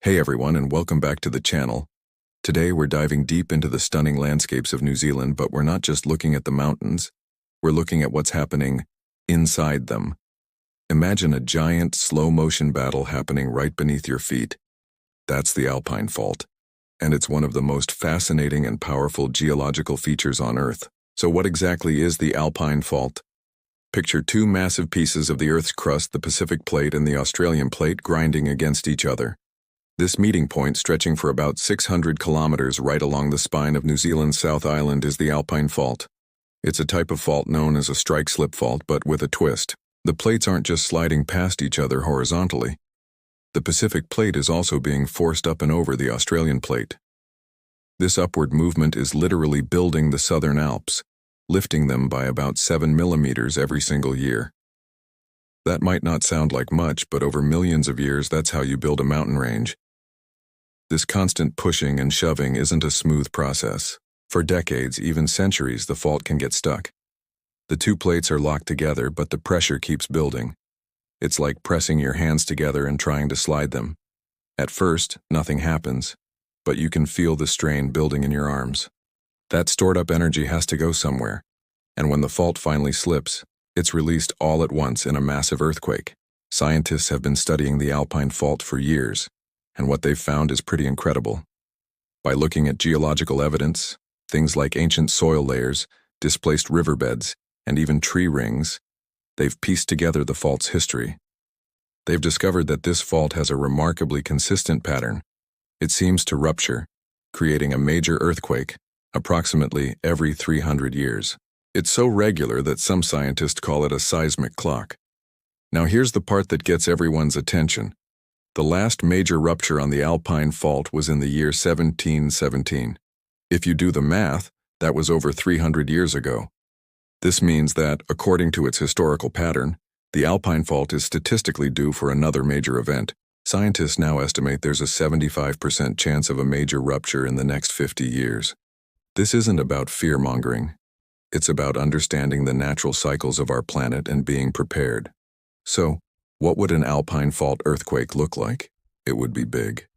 Hey everyone, and welcome back to the channel. Today we're diving deep into the stunning landscapes of New Zealand, but we're not just looking at the mountains. We're looking at what's happening inside them. Imagine a giant, slow-motion battle happening right beneath your feet. That's the Alpine Fault, and it's one of the most fascinating and powerful geological features on Earth. So what exactly is the Alpine Fault? Picture two massive pieces of the Earth's crust, the Pacific Plate and the Australian Plate, grinding against each other. This meeting point, stretching for about 600 kilometers right along the spine of New Zealand's South Island, is the Alpine Fault. It's a type of fault known as a strike-slip fault, but with a twist. The plates aren't just sliding past each other horizontally. The Pacific Plate is also being forced up and over the Australian Plate. This upward movement is literally building the Southern Alps, lifting them by about 7 millimeters every single year. That might not sound like much, but over millions of years, that's how you build a mountain range. This constant pushing and shoving isn't a smooth process. For decades, even centuries, the fault can get stuck. The two plates are locked together, but the pressure keeps building. It's like pressing your hands together and trying to slide them. At first, nothing happens, but you can feel the strain building in your arms. That stored-up energy has to go somewhere, and when the fault finally slips, it's released all at once in a massive earthquake. Scientists have been studying the Alpine Fault for years, and what they've found is pretty incredible. By looking at geological evidence, things like ancient soil layers, displaced riverbeds, and even tree rings, they've pieced together the fault's history. They've discovered that this fault has a remarkably consistent pattern. It seems to rupture, creating a major earthquake approximately every 300 years. It's so regular that some scientists call it a seismic clock. Now here's the part that gets everyone's attention. The last major rupture on the Alpine Fault was in the year 1717. If you do the math, that was over 300 years ago. This means that, according to its historical pattern, the Alpine Fault is statistically due for another major event. Scientists now estimate there's a 75% chance of a major rupture in the next 50 years. This isn't about fear-mongering. It's about understanding the natural cycles of our planet and being prepared. So, what would an Alpine Fault earthquake look like? It would be big.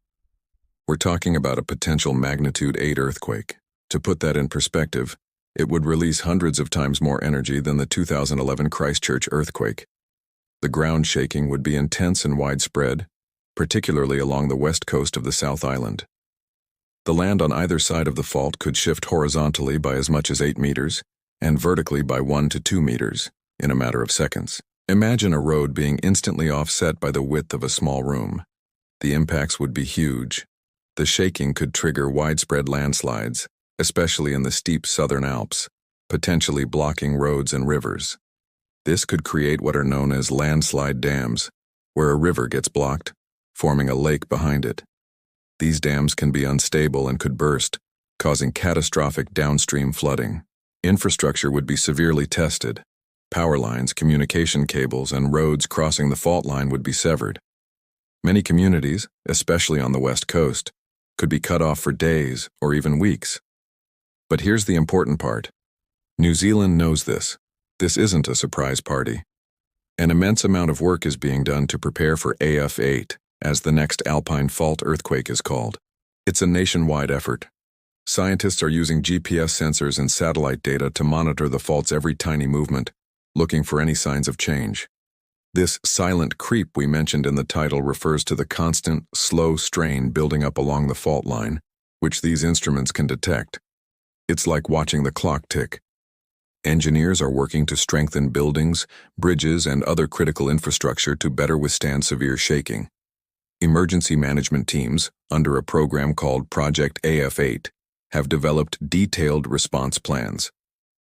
We're talking about a potential magnitude 8 earthquake. To put that in perspective, it would release hundreds of times more energy than the 2011 Christchurch earthquake. The ground shaking would be intense and widespread, particularly along the west coast of the South Island. The land on either side of the fault could shift horizontally by as much as 8 meters and vertically by 1 to 2 meters in a matter of seconds. Imagine a road being instantly offset by the width of a small room. The impacts would be huge. The shaking could trigger widespread landslides, especially in the steep Southern Alps, potentially blocking roads and rivers. This could create what are known as landslide dams, where a river gets blocked, forming a lake behind it. These dams can be unstable and could burst, causing catastrophic downstream flooding. Infrastructure would be severely tested. Power lines, communication cables, and roads crossing the fault line would be severed. Many communities, especially on the west coast, could be cut off for days or even weeks. But here's the important part. New Zealand knows this. This isn't a surprise party. An immense amount of work is being done to prepare for AF8, as the next Alpine Fault earthquake is called. It's a nationwide effort. Scientists are using GPS sensors and satellite data to monitor the fault's every tiny movement, looking for any signs of change. This silent creep we mentioned in the title refers to the constant, slow strain building up along the fault line, which these instruments can detect. It's like watching the clock tick. Engineers are working to strengthen buildings, bridges, and other critical infrastructure to better withstand severe shaking. Emergency management teams, under a program called Project AF8, have developed detailed response plans.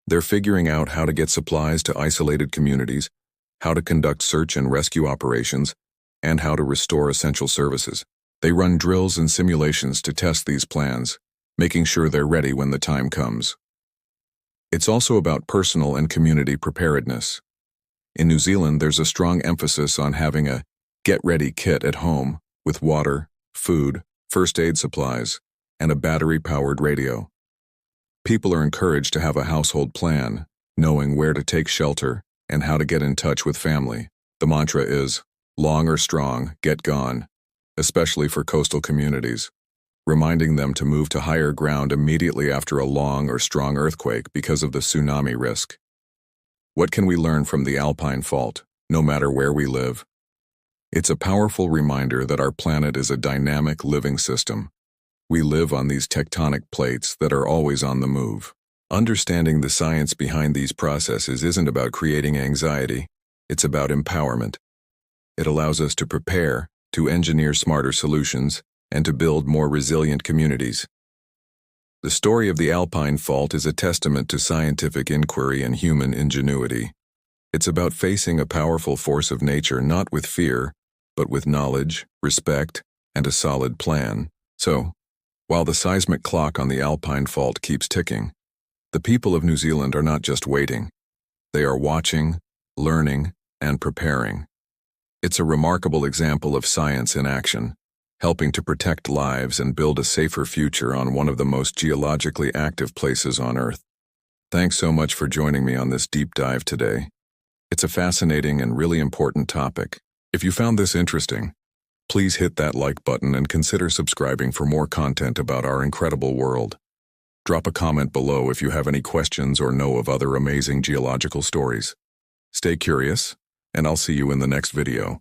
They're figuring out how to get supplies to isolated communities, how to conduct search and rescue operations, and how to restore essential services. They run drills and simulations to test these plans, making sure they're ready when the time comes. It's also about personal and community preparedness. In New Zealand, there's a strong emphasis on having a get-ready kit at home with water, food, first aid supplies, and a battery-powered radio. People are encouraged to have a household plan, knowing where to take shelter and how to get in touch with family. The mantra is, long or strong, get gone. especially for coastal communities, reminding them to move to higher ground immediately after a long or strong earthquake because of the tsunami risk. What can we learn from the Alpine Fault, no matter where we live? It's a powerful reminder that our planet is a dynamic living system. We live on these tectonic plates that are always on the move. Understanding the science behind these processes isn't about creating anxiety, it's about empowerment. It allows us to prepare, to engineer smarter solutions, and to build more resilient communities. The story of the Alpine Fault is a testament to scientific inquiry and human ingenuity. It's about facing a powerful force of nature not with fear, but with knowledge, respect, and a solid plan. So, while the seismic clock on the Alpine Fault keeps ticking, the people of New Zealand are not just waiting. They are watching, learning, and preparing. It's a remarkable example of science in action, helping to protect lives and build a safer future on one of the most geologically active places on Earth. Thanks so much for joining me on this deep dive today. It's a fascinating and really important topic. If you found this interesting, please hit that like button and consider subscribing for more content about our incredible world. Drop a comment below if you have any questions or know of other amazing geological stories. Stay curious, and I'll see you in the next video.